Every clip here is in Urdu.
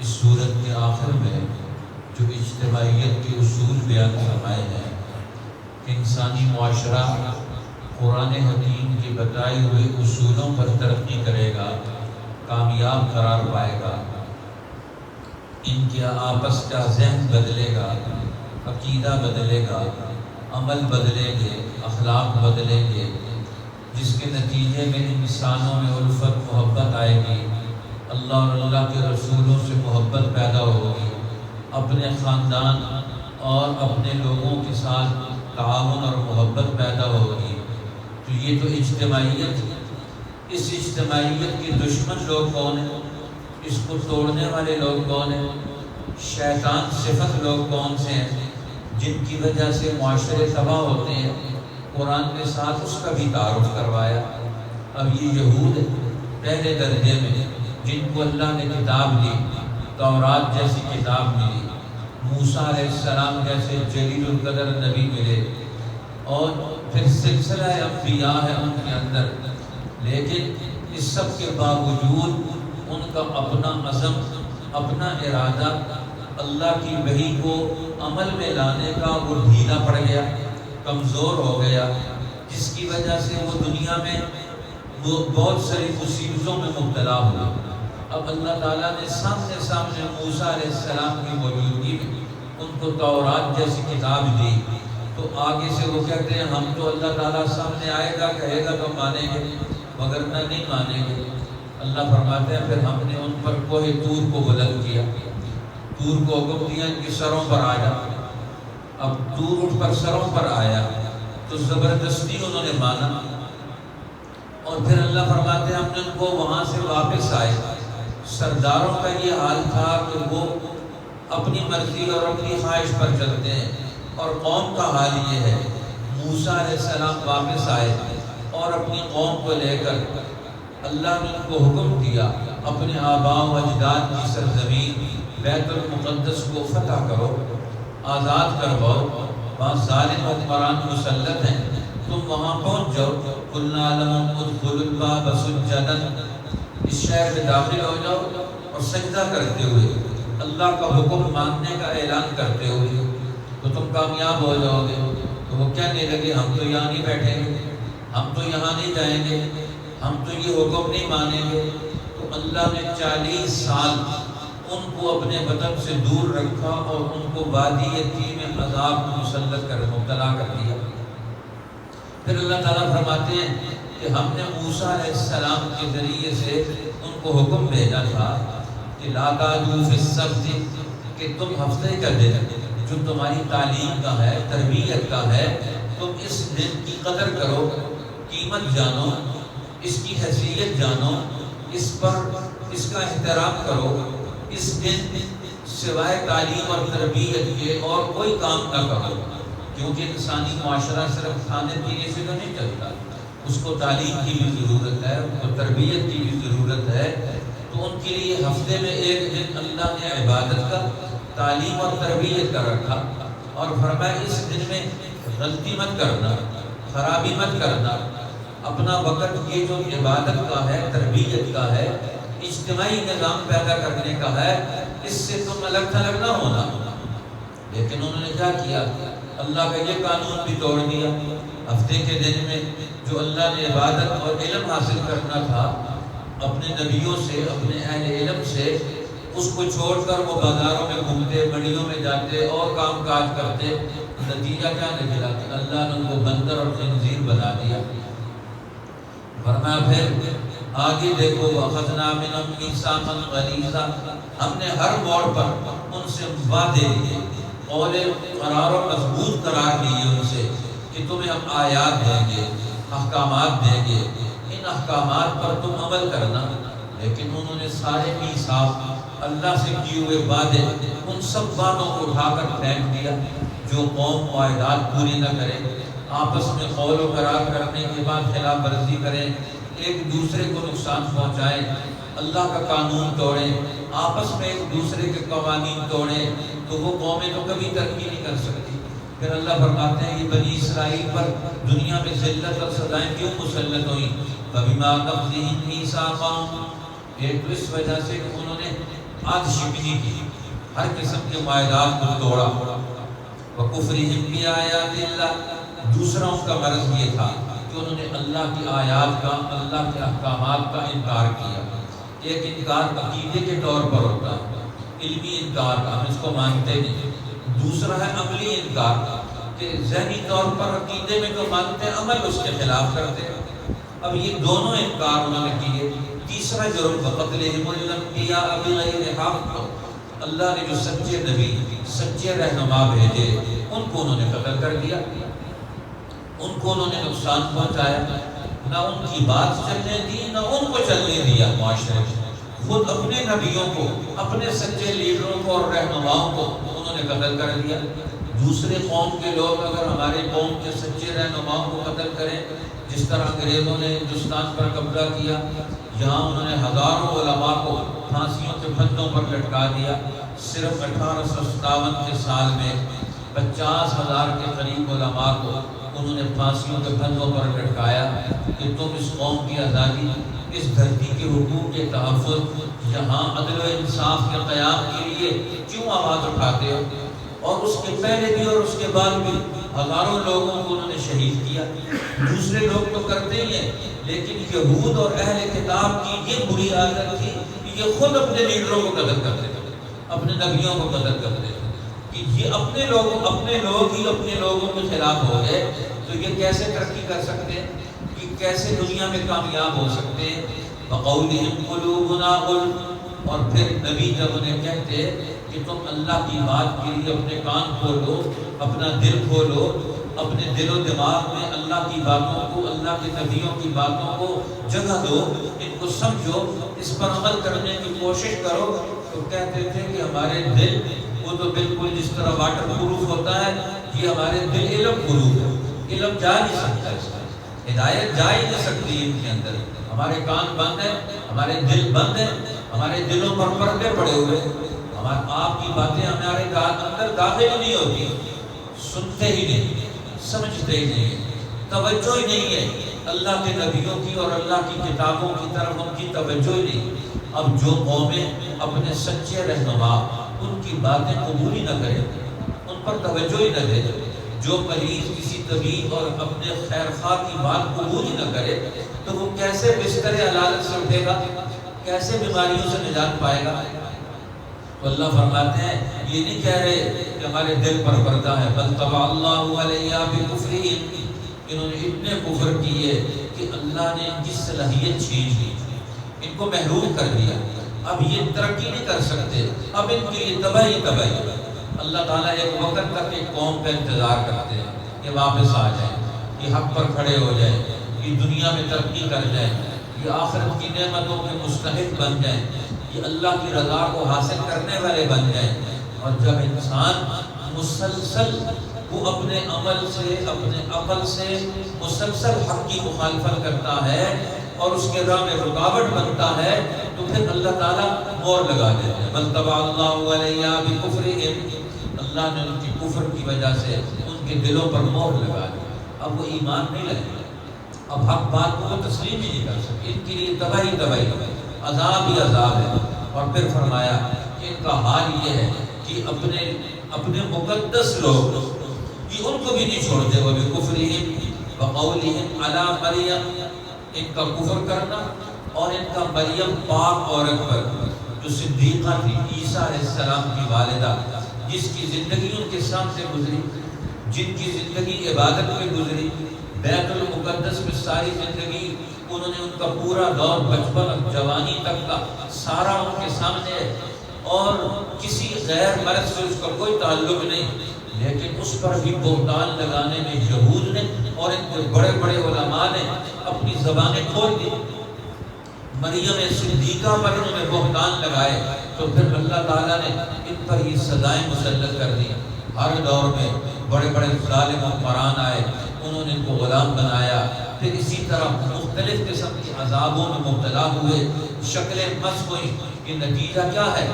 اس صورت کے آخر میں جو اجتماعیت کے اصول بیان فرمائے ہیں کہ انسانی معاشرہ قرآن حکیم کے بتائے ہوئے اصولوں پر ترقی کرے گا، کامیاب قرار پائے گا، ان کے آپس کا ذہن بدلے گا، عقیدہ بدلے گا، عمل بدلیں گے، اخلاق بدلیں گے، جس کے نتیجے میں انسانوں میں الفت محبت آئے گی، اللہ اور اللہ کے رسولوں سے محبت پیدا ہوگی، اپنے خاندان اور اپنے لوگوں کے ساتھ تعاون اور محبت پیدا ہوگی۔ تو یہ تو اجتماعیت، اس اجتماعیت کے دشمن لوگ کون ہیں؟ اس کو توڑنے والے لوگ کون ہیں؟ شیطان صفت لوگ کون سے ہیں جن کی وجہ سے معاشرے تباہ ہوتے ہیں؟ قرآن کے ساتھ اس کا بھی تعارف کروایا۔ اب یہ یہود پہلے درجے میں جن کو اللہ نے کتاب دی، تورات جیسی کتاب ملی، موسیٰ علیہ السلام جیسے جلیل القدر نبی ملے، اور پھر سلسلہ انبیاء ہے ان کے اندر، لیکن اس سب کے باوجود ان کا اپنا عزم، اپنا ارادہ اللہ کی وحی کو عمل میں لانے کا وہ ڈھیلا پڑ گیا، کمزور ہو گیا، جس کی وجہ سے وہ دنیا میں بہت ساری مصیبتوں میں مبتلا ہوئے۔ اب اللہ تعالیٰ نے سامنے موسیٰ علیہ السلام کی موجودگی میں ان کو تورات جیسی کتاب دی، تو آگے سے وہ کہتے ہیں ہم تو اللہ تعالیٰ سامنے آئے گا کہے گا تو مانیں گے، مگر نہ نہیں مانیں گے۔ اللہ فرماتے ہیں پھر ہم نے ان پر کوہ طور کو بلند کیا، طور کو حکم دیا ان کی سروں پر آ جا۔ اب طور اٹھ کر سروں پر آیا تو زبردستی انہوں نے مانا، اور پھر اللہ فرماتے ہیں ہم نے ان کو وہاں سے واپس آئے۔ سرداروں کا یہ حال تھا کہ وہ اپنی مرضی اور اپنی خواہش پر چلتے ہیں، اور قوم کا حال یہ ہے، موسیٰ علیہ السلام واپس آئے اور اپنی قوم کو لے کر اللہ نے ان کو حکم دیا اپنے آباء و اجداد کی سرزمین بیت المقدس کو فتح کرو، آزاد کرواؤ، وہاں ظالم حکمران مسلط ہیں، تم وہاں پہنچ جاؤ۔ قُلْنَا لَهُمْ ادْخُلُوا الْبَابَ سُجَّدًا، اس شہر میں داخل ہو جاؤ اور سجدہ کرتے ہوئے، اللہ کا حکم ماننے کا اعلان کرتے ہوئے، تو تم کامیاب ہو جاؤ گے۔ تو وہ کہنے لگے ہم تو یہاں نہیں بیٹھیں گے، ہم تو یہاں نہیں جائیں گے، ہم تو یہ حکم نہیں مانیں گے۔ تو اللہ نے 40 سال ان کو اپنے وطن سے دور رکھا اور ان کو وادی یتیم میں عذاب مسلط کر مبتلا کر دیا۔ پھر اللہ تعالیٰ فرماتے ہیں کہ ہم نے موسیٰ علیہ السلام کے ذریعے سے ان کو حکم بھیجا تھا کہ لا تعدوا فی السبت، کہ تم ہفتے کا دن جو تمہاری تعلیم کا ہے، تربیت کا ہے، تم اس دن کی قدر کرو، قیمت جانو، اس کی حیثیت جانو، اس پر اس کا احترام کرو، اس دن سوائے تعلیم اور تربیت کے اور کوئی کام نہ کرو، کیونکہ انسانی معاشرہ صرف کھانے پینے سے تو نہیں چلتا، اس کو تعلیم کی بھی ضرورت ہے، اس کو تربیت کی بھی ضرورت ہے۔ تو ان کے لیے ہفتے میں ایک دن اللہ نے عبادت کا، تعلیم اور تربیت کا رکھا، اور فرمایا اس دن میں غلطی مت کرنا، خرابی مت کرنا، اپنا وقت یہ جو عبادت کا ہے، تربیت کا ہے، اجتماعی نظام پیدا کرنے کا ہے، اس سے تم الگ تھلگ نہ ہونا۔ لیکن انہوں نے کیا کیا؟ اللہ کا یہ قانون بھی توڑ دیا۔ ہفتے کے دن میں جو اللہ نے عبادت اور علم حاصل کرنا تھا اپنے نبیوں سے، اپنے اہل علم سے، اس کو چھوڑ کر وہ بازاروں میں گھومتے، منڈیوں میں جاتے اور کام کاج کرتے۔ نتیجہ کیا نکلا کہ اللہ نے ان کو بندر اور خنزیر بنا دیا۔ فرمایا پھر آگے دیکھو وَأَخَذْنَا مِنْهُمْ مِيثَاقًا غَلِيظًا، ہم نے ہر موڑ پر ان سے وعدے دیے، قول قرار و مضبوط قرار دیے ان سے کہ تمہیں ہم آیات دیں گے، احکامات دیں گے، ان احکامات پر تم عمل کرنا۔ لیکن انہوں نے سارے میثاق، اللہ سے کیے ہوئے وعدے، ان سب وعدوں کو اٹھا کر پھینک دیا۔ جو قوم معاہدات پوری نہ کرے، آپس میں قول و قرار کرنے کے بعد خلاف ورزی کریں، ایک دوسرے کو نقصان پہنچائیں، اللہ کا قانون توڑیں، آپس میں ایک دوسرے کے قوانین توڑیں، تو وہ قومیں تو کبھی ترقی نہیں کر سکتی۔ پھر اللہ فرماتے ہیں یہ بنی اسرائیل پر دنیا میں ذلت اور سزائیں کیوں مسلط ہوئیں؟ فَبِمَا نَقْضِهِمْ مِيثَاقَهُمْ، ایک تو اس وجہ سے کہ انہوں نے آج شکنی کی، ہر قسم کے معاہدات کو توڑا۔ وَكُفْرِهِمْ بِآيَاتِ اللَّهِ، دوسرا ان کا مرض یہ تھا کہ انہوں نے اللہ کی آیات کا، اللہ کے احکامات کا انکار کیا۔ ایک انکار عقیدے کے طور پر ہوتا ہے، علمی انکار کا، ہم اس کو مانتے نہیں۔ دوسرا ہے عملی انکار کہ ذہنی طور پر عقیدے میں تو مانتے ہیں، عمل اس کے خلاف کرتے ہیں۔ اب یہ دونوں انکار انہوں نے کیے۔ تیسرا جرم وَقَتْلِهِمُ الْأَنْبِيَاءَ بِغَيْرِ حَقٍّ، اللہ نے جو سچے نبی، سچے رہنما بھیجے ان کو انہوں نے قتل کر دیا، ان کو انہوں نے نقصان پہنچایا، نہ ان کی بات چلنے دی نہ ان کو چلنے دیا معاشرے میں۔ خود اپنے نبیوں کو، اپنے سچے لیڈروں کو اور رہنماؤں کو انہوں نے قتل کر دیا۔ دوسرے قوم کے لوگ اگر ہمارے قوم کے سچے رہنماؤں کو قتل کریں، جس طرح انگریزوں نے ہندوستان پر قبضہ کیا، یہاں انہوں نے ہزاروں علماء کو پھانسیوں کے پھندوں پر لٹکا دیا۔ صرف 1857 کے سال میں 50,000 کے قریب علماء کو انہوں نے پھانسیوں کے پھندوں پر لٹکایا کہ تم اس قوم کی آزادی، اس دھرتی کے حقوق کے تحفظ، یہاں عدل و انصاف کے قیام کے لیے کیوں آواز اٹھاتے ہو؟ اور اس کے پہلے بھی اور اس کے بعد بھی ہزاروں لوگوں کو انہوں نے شہید کیا۔ دوسرے لوگ تو کرتے ہی ہیں، لیکن یہود اور اہل کتاب کی یہ بری عادت تھی کہ یہ خود اپنے لیڈروں کو قتل کرتے تھے، اپنے نبیوں کو قتل کرتے تھے، کہ یہ اپنے لوگ ہی اپنے لوگوں کے خلاف ہو گئے تو یہ کیسے ترقی کر سکتے ہیں، یہ کیسے دنیا میں کامیاب ہو سکتے ہیں؟ وَقَوْلِهِمْ قُلُوبُنَا غُلْفٌ، اور پھر نبی جب انہیں کہتے کہ تم اللہ کی بات کے لیے اپنے کان کھولو، اپنا دل کھولو، اپنے دل و دماغ میں اللہ کی باتوں کو، اللہ کے نبیوں کی باتوں کو جگہ دو، ان کو سمجھو، اس پر عمل کرنے کی کوشش کرو، تو کہتے تھے کہ ہمارے دل وہ تو بالکل جس طرح واٹر پروف ہوتا ہے، یہ ہمارے دل علم پروف ہے، علم جا نہیں سکتا، اس میں ہدایت جا ہی نہیں سکتی ان کے اندر۔ ہمارے کان بند ہیں، ہمارے دل بند ہیں، ہمارے دلوں پر پردے پڑے ہوئے، آپ کی باتیں ہمارے اندر داخل ہی نہیں ہوتی، سنتے ہی نہیں، سمجھتے ہی نہیں، توجہ ہی نہیں ہے اللہ کے نبیوں کی اور اللہ کی کتابوں کی طرف، ان کی توجہ ہی نہیں۔ اب جو قومیں اپنے سچے رہنما ان کی باتیں قبول ہی نہ کریں، ان پر توجہ ہی نہ دے، جو مریض کسی طبیب اور اپنے خیر خواہ کی بات قبول ہی نہ کرے، تو وہ کیسے بستر علالت سے اٹھے گا، کیسے بیماریوں سے نجات پائے گا؟ تو اللہ فرماتے ہیں یہ نہیں کہہ رہے کہ ہمارے دل پر پردہ ہے، بل طبع اللہ علیہ بکفرہم، انہوں نے اتنے کفر کیے کہ اللہ نے ان کی صلاحیت چھین لی، ان کو محروم کر دیا، اب یہ ترقی نہیں کر سکتے، اب ان کے لیے تباہی۔ اللہ تعالیٰ ایک وقت تک ایک قوم کا انتظار کرتے ہیں کہ واپس آ جائیں، یہ حق پر کھڑے ہو جائیں، یہ دنیا میں ترقی کر جائیں، یہ آخرت کی نعمتوں کے مستحق بن جائیں، یہ اللہ کی رضا کو حاصل کرنے والے بن جائیں۔ اور جب انسان مسلسل وہ اپنے عمل سے، اپنے عقل سے مسلسل حق کی مخالفت کرتا ہے اور اس کے راہ میں رکاوٹ بنتا ہے، تو پھر اللہ تعالیٰ مور لگا دیتے ہیں، بل طبع اللہ علیہ بکفرہم، اللہ نے ان کی کفر کی وجہ سے ان کے دلوں پر مور لگا دی، اب وہ ایمان نہیں لگے، اب حق بات کو تسلیم ہی نہیں کر سکے، ان کے لیے تباہی، عذاب ہی عذاب ہے۔ اور پھر فرمایا کہ ان کا حال یہ ہے کہ اپنے مقدس لوگ یہ ان کو بھی نہیں چھوڑتے، وہ بکفرہم وقولہم علی مریم، ان کا کفر کرنا اور ان کا مریم پاک عورت پر جو صدیقہ تھی، عیسیٰ علیہ السلام کی والدہ، جس کی زندگی ان کے سامنے گزری، جن کی زندگی عبادت میں گزری، بیت المقدس میں ساری زندگی انہوں نے، ان کا پورا دور بچپن اور جوانی تک کا سارا ان کے سامنے ہے، اور کسی غیر مرد سے اس کا کوئی تعلق نہیں، لیکن اس پر بھی بہتان لگانے میں یہود نے اور ان کے بڑے بڑے علماء نے اپنی زبانیں کھول دی، مریم صدیقہ پر انہوں نے بہتان لگائے، تو پھر اللہ تعالیٰ نے ان پر یہ سزائیں مسلط کر دی۔ ہر دور میں بڑے بڑے ظالم حکمران آئے، انہوں نے ان کو غلام بنایا، پھر اسی طرح مختلف قسم کے عذابوں میں مبتلا ہوئے، شکلیں مسخ ہوئیں۔ یہ نتیجہ کیا ہے؟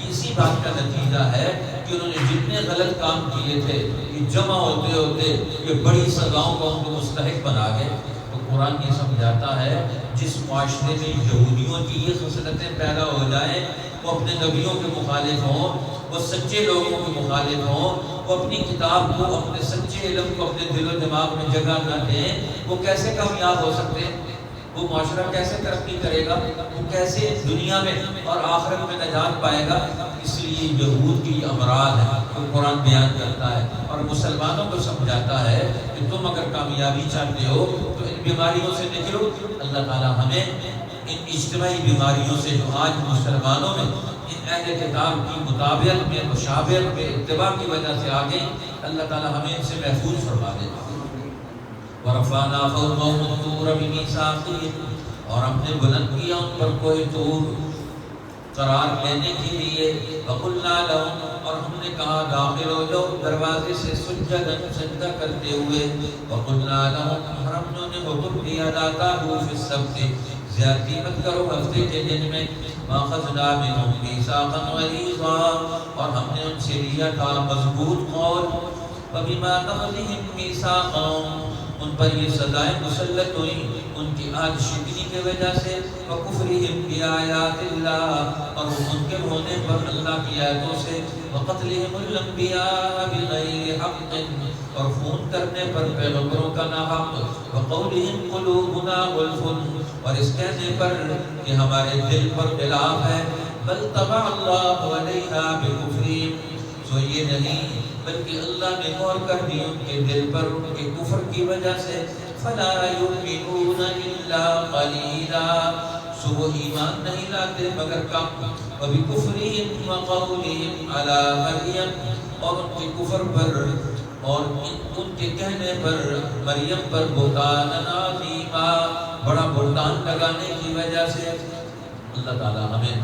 اسی بات کا نتیجہ ہے کہ انہوں نے جتنے غلط کام کیے تھے، یہ جمع ہوتے ہوتے یہ بڑی سزاؤں کو ان کو مستحق بنا گئے۔ تو قرآن یہ سمجھاتا ہے جس معاشرے میں یہودیوں کی یہ خصلتیں پیدا ہو جائیں، وہ اپنے نبیوں کے مخالف ہوں، وہ سچے لوگوں کے مخالف ہوں، وہ اپنی کتاب کو، اپنے سچے علم کو اپنے دل و دماغ میں جگہ نہ دیں، وہ کیسے کامیاب ہو سکتے ہیں؟ وہ معاشرہ کیسے ترقی کرے گا؟ وہ کیسے دنیا میں اور آخرت میں نجات پائے گا؟ اس لیے یہود کی یہ امراض ہے وہ قرآن بیان کرتا ہے اور مسلمانوں کو سمجھاتا ہے کہ تم اگر کامیابی چاہتے ہو تو ان بیماریوں سے نکلو۔ اللہ تعالیٰ ہمیں ان اجتماعی بیماریوں سے جو آج مسلمانوں میں ان اہل کتاب کی مطابقت میں، مشابہت میں، اتباع کی وجہ سے آگے، اللہ تعالیٰ ہمیں ان سے محفوظ فرما دے۔ وَرَفَعْنَا فَوْقَهُمُ الطُّورَ بِمِيثَاقِهِمْ، اور ہم نے بلند کیا ان پر کوہ طور قرار لینے کے لیے، وَقُلْنَا لَهُمْ، اور ہم نے کہا داخل ہو جاؤ دروازے سے سجداً، سجدہ کرتے ہوئے، وَقُلْنَا لَهُمْ، اور ہم نے حکم دیا لا تَعْدُوا فِي السَّبْتِ، زیادتی مت کرو ہفتے کے دن میں، وَأَخَذْنَا مِنْهُمْ مِيثَاقًا غَلِيظًا، اور ہم نے ان سے لیا تھا مضبوط قول، وَبِمَا نَقْضِهِمْ مِيثَاقَهُمْ، ان پر یہ سزائیں مسلط ہوئیں ان کی عہد شکنی کی وجہ سے، وَكُفْرِهِمْ بِآيَاتِ اللَّهِ، اور منکر ہونے پر اللہ کی آیتوں سے، وَقَتْلِهِمُ الْأَنْبِيَاءَ بِغَيْرِ حَقٍّ، اور خون کرنے پر پیغمبروں کا ناحق، وَقَوْلِهِمْ قُلُوبُنَا غُلْفٌ، اور اس کہنے پر کہ ہمارے دل پر غلاف ہے، بَلْ طَبَعَ اللَّهُ عَلَيْهَا بِكُفْرِهِمْ، سو یہ نہیں بلکہ اللہ نے مہر کر دی ان کے دل پر ان کے کفر کی وجہ سے، فَلَا يُؤْمِنُونَ إِلَّا قَلِيلًا، سو وہ ایمان نہیں لاتے مگر کم، وَبِكُفْرِهِمْ وَقَوْلِهِمْ عَلَى مَرْيَمَ، اور ان کے کفر پر اور ان کے کہنے پر مریم پر بہتانا عظیما، بڑا بہتان لگانے کی وجہ سے۔ اللہ تعالیٰ ہمیں